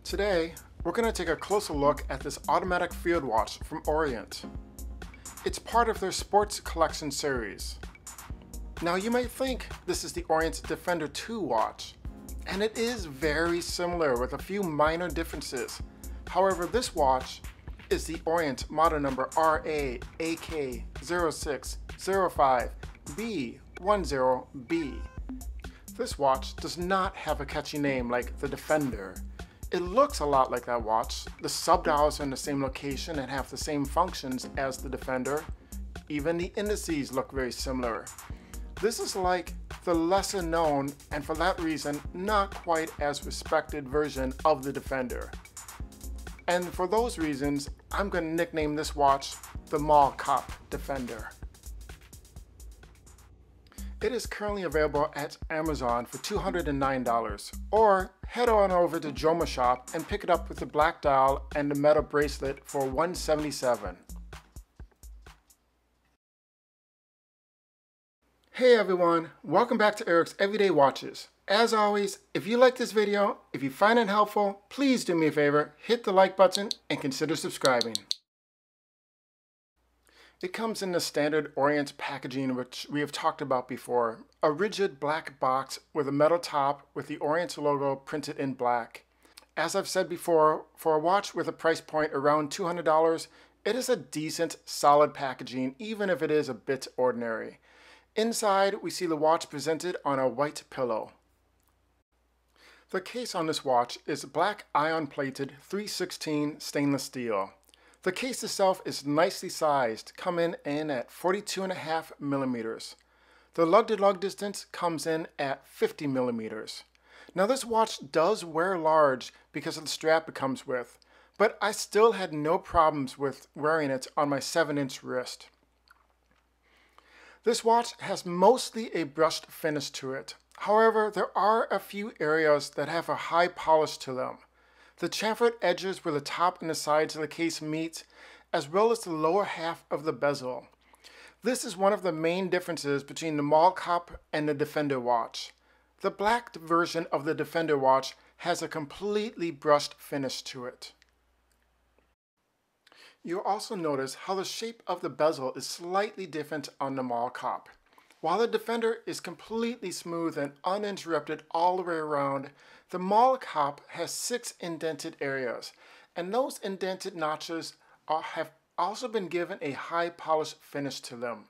Today, we're going to take a closer look at this automatic field watch from Orient. It's part of their sports collection series. Now you might think this is the Orient Defender 2 watch, and it is very similar with a few minor differences. However, this watch is the Orient model number RA AK0605B10B. This watch does not have a catchy name like the Defender. It looks a lot like that watch. The sub-dials are in the same location and have the same functions as the Defender. Even the indices look very similar. This is like the lesser known, and for that reason, not quite as respected version of the Defender. And for those reasons, I'm going to nickname this watch the Mall Cop Defender. It is currently available at Amazon for $209, or head on over to Joma Shop and pick it up with the black dial and the metal bracelet for $177. Hey everyone, welcome back to Eric's Everyday Watches. As always, if you like this video, if you find it helpful, please do me a favor, hit the like button and consider subscribing. It comes in the standard Orient packaging, which we have talked about before. A rigid black box with a metal top with the Orient logo printed in black. As I've said before, for a watch with a price point around $200, it is a decent, solid packaging, even if it is a bit ordinary. Inside, we see the watch presented on a white pillow. The case on this watch is black iron-plated 316 stainless steel. The case itself is nicely sized, coming in at 42.5 millimeters. The lug-to-lug distance comes in at 50 millimeters. Now this watch does wear large because of the strap it comes with, but I still had no problems with wearing it on my 7-inch wrist. This watch has mostly a brushed finish to it. However, there are a few areas that have a high polish to them. The chamfered edges where the top and the sides of the case meet, as well as the lower half of the bezel. This is one of the main differences between the Mall Cop and the Defender watch. The black version of the Defender watch has a completely brushed finish to it. You'll also notice how the shape of the bezel is slightly different on the Mall Cop. While the Defender is completely smooth and uninterrupted all the way around, the Mall Cop has 6 indented areas, and those indented notches have also been given a high polish finish to them,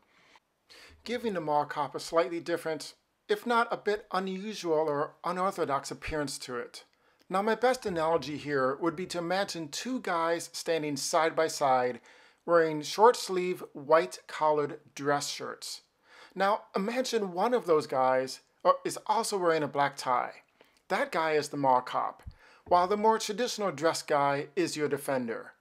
giving the Mall Cop a slightly different, if not a bit unusual or unorthodox appearance to it. Now my best analogy here would be to imagine two guys standing side by side wearing short sleeve white collared dress shirts. Now imagine one of those guys is also wearing a black tie. That guy is the Mall Cop, while the more traditional dress guy is your Defender.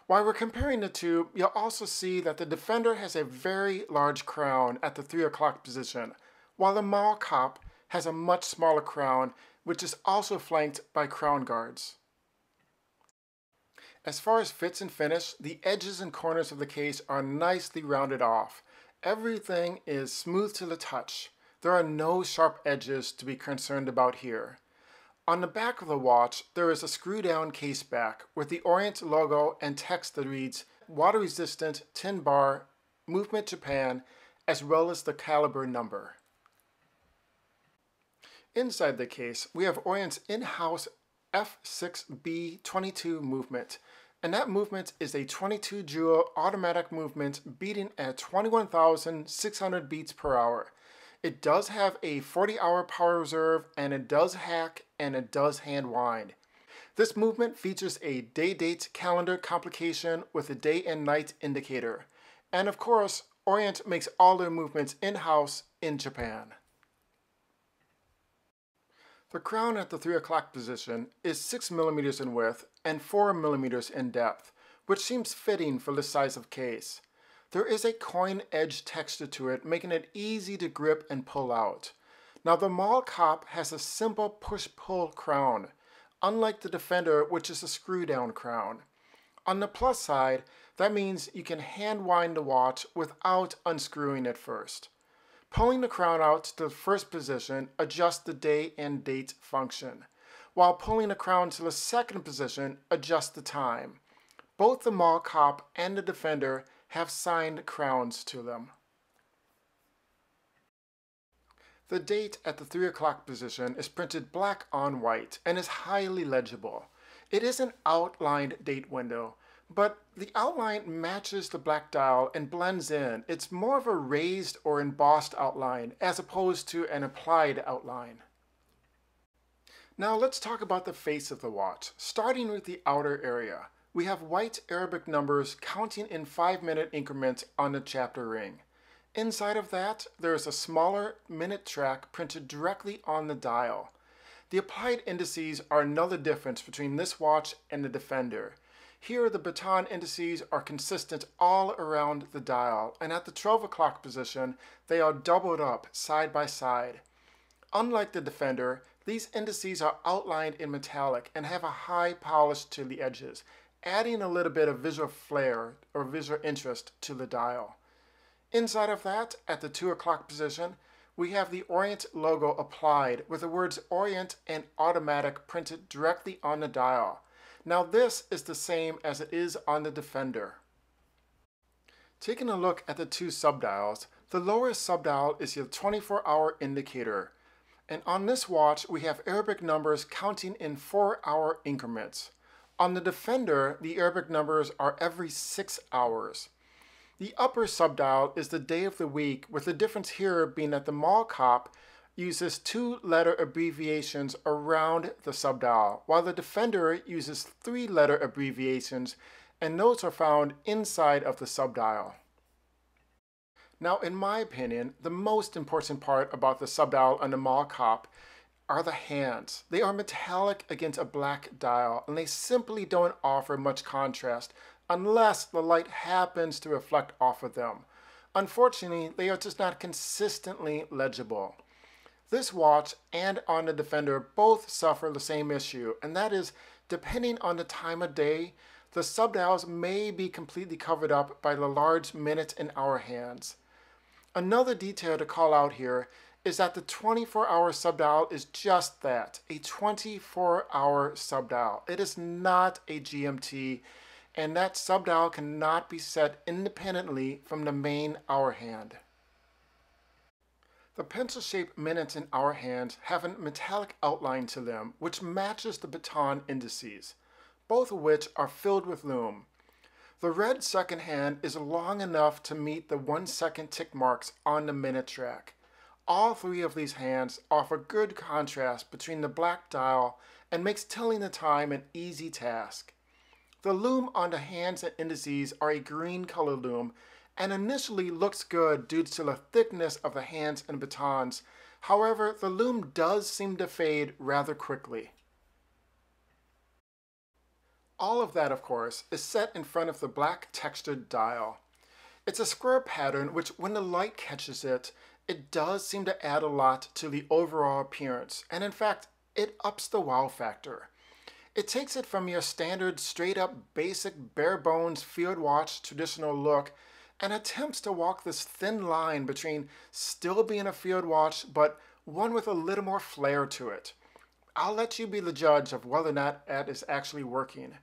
While we're comparing the two, you'll also see that the Defender has a very large crown at the 3 o'clock position, while the Mall Cop has a much smaller crown, which is also flanked by crown guards. As far as fits and finish, the edges and corners of the case are nicely rounded off. Everything is smooth to the touch. There are no sharp edges to be concerned about here. On the back of the watch, there is a screw-down case back with the Orient logo and text that reads water-resistant tin bar, movement Japan, as well as the caliber number. Inside the case, we have Orient's in-house F6B22 movement, and that movement is a 22 joule automatic movement beating at 21,600 beats per hour. It does have a 40-hour power reserve, and it does hack, and it does hand wind. This movement features a day-date calendar complication with a day and night indicator. And of course, Orient makes all their movements in-house in Japan. The crown at the 3 o'clock position is 6 millimeters in width and 4 millimeters in depth, which seems fitting for this size of case. There is a coin edge texture to it, making it easy to grip and pull out. Now the Mall Cop has a simple push-pull crown, unlike the Defender, which is a screw-down crown. On the plus side, that means you can hand wind the watch without unscrewing it first. Pulling the crown out to the first position adjusts the day and date function, while pulling the crown to the second position adjusts the time. Both the mall cop and the defender have signed crowns to them. The date at the 3 o'clock position is printed black on white and is highly legible. It is an outlined date window, but the outline matches the black dial and blends in. It's more of a raised or embossed outline as opposed to an applied outline. Now let's talk about the face of the watch, starting with the outer area. We have white Arabic numbers counting in 5-minute increments on the chapter ring. Inside of that, there is a smaller minute track printed directly on the dial. The applied indices are another difference between this watch and the Defender. Here, the baton indices are consistent all around the dial, and at the 12 o'clock position, they are doubled up side by side. Unlike the Defender, these indices are outlined in metallic and have a high polish to the edges, adding a little bit of visual flair or visual interest to the dial. Inside of that, at the 2 o'clock position, we have the Orient logo applied with the words Orient and Automatic printed directly on the dial. Now this is the same as it is on the Defender. Taking a look at the two subdials, the lower subdial is your 24-hour indicator. And on this watch, we have Arabic numbers counting in 4-hour increments. On the Defender, the Arabic numbers are every 6 hours. The upper subdial is the day of the week, with the difference here being that the mall cop uses 2-letter abbreviations around the subdial, while the Defender uses 3-letter abbreviations, and those are found inside of the subdial. Now, in my opinion, the most important part about the subdial on the mall cop are the hands. They are metallic against a black dial, and they simply don't offer much contrast unless the light happens to reflect off of them. Unfortunately, they are just not consistently legible. This watch and on the Defender both suffer the same issue, and that is, depending on the time of day, the subdials may be completely covered up by the large minute and hour hands. Another detail to call out here is that the 24-hour subdial is just that, a 24-hour subdial. It is not a GMT, and that subdial cannot be set independently from the main hour hand. The pencil-shaped minutes and hour hands have a metallic outline to them which matches the baton indices, both of which are filled with lume. The red second hand is long enough to meet the 1-second tick marks on the minute track. All three of these hands offer good contrast between the black dial and makes telling the time an easy task. The lume on the hands and indices are a green color lume and initially looks good due to the thickness of the hands and batons. However, the lume does seem to fade rather quickly. All of that, of course, is set in front of the black textured dial. It's a square pattern which, when the light catches it, it does seem to add a lot to the overall appearance, and in fact, it ups the wow factor. It takes it from your standard straight-up basic bare-bones field watch traditional look and attempts to walk this thin line between still being a field watch but one with a little more flair to it. I'll let you be the judge of whether or not that is actually working.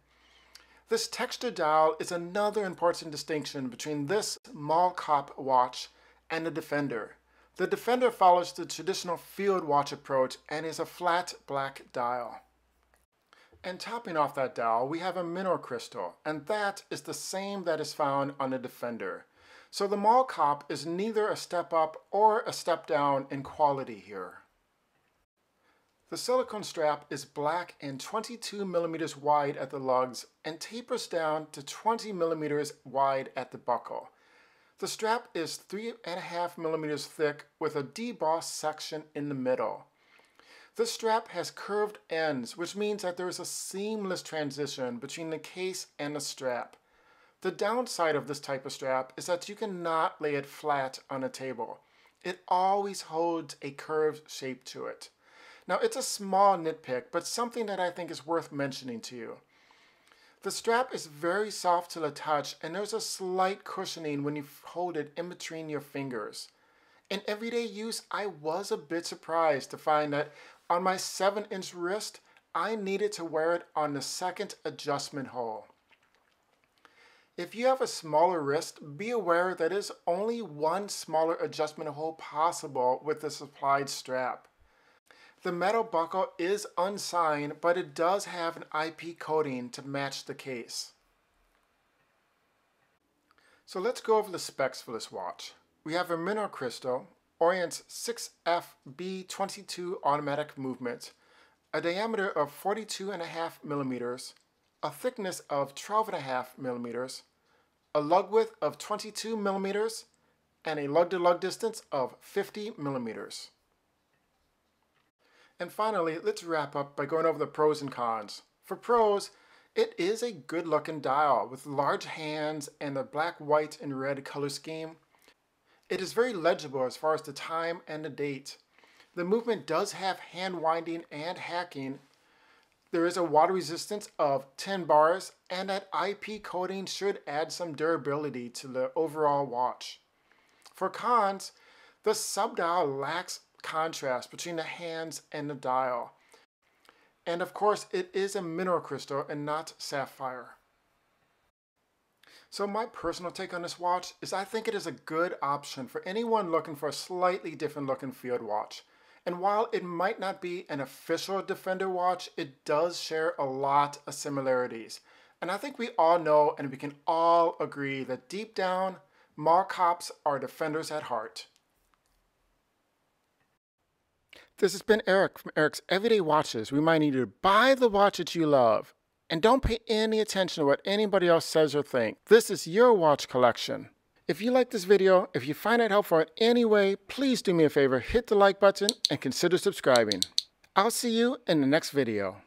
This texture dial is another important distinction between this mall cop watch and the Defender. The Defender follows the traditional field watch approach and is a flat black dial. And topping off that dial, we have a mineral crystal, and that is the same that is found on the Defender. So the mall cop is neither a step up or a step down in quality here. The silicone strap is black and 22 millimeters wide at the lugs and tapers down to 20 millimeters wide at the buckle. The strap is 3.5 millimeters thick with a debossed section in the middle. This strap has curved ends, which means that there is a seamless transition between the case and the strap. The downside of this type of strap is that you cannot lay it flat on a table. It always holds a curved shape to it. Now, it's a small nitpick, but something that I think is worth mentioning to you. The strap is very soft to the touch, and there's a slight cushioning when you hold it in between your fingers. In everyday use, I was a bit surprised to find that on my 7-inch wrist, I needed to wear it on the second adjustment hole. If you have a smaller wrist, be aware that there is only one smaller adjustment hole possible with the supplied strap. The metal buckle is unsigned, but it does have an IP coating to match the case. So let's go over the specs for this watch. We have a mineral crystal, Orient's 6FB22 automatic movement, a diameter of 42.5 millimeters, a thickness of 12.5 millimeters, a lug width of 22 millimeters, and a lug-to-lug distance of 50 millimeters. And finally, let's wrap up by going over the pros and cons. For pros, it is a good-looking dial with large hands and a black, white, and red color scheme. It is very legible as far as the time and the date. The movement does have hand winding and hacking. There is a water resistance of 10 bars, and that IP coating should add some durability to the overall watch. For cons, the subdial lacks contrast between the hands and the dial. And of course, it is a mineral crystal and not sapphire. So my personal take on this watch is I think it is a good option for anyone looking for a slightly different looking field watch. And while it might not be an official Defender watch, it does share a lot of similarities. And I think we all know and we can all agree that deep down, mall cops are Defenders at heart. This has been Eric from Eric's Everyday Watches, reminding you to buy the watch that you love. And don't pay any attention to what anybody else says or thinks. This is your watch collection. If you like this video, if you find it helpful in any way, please do me a favor, hit the like button and consider subscribing. I'll see you in the next video.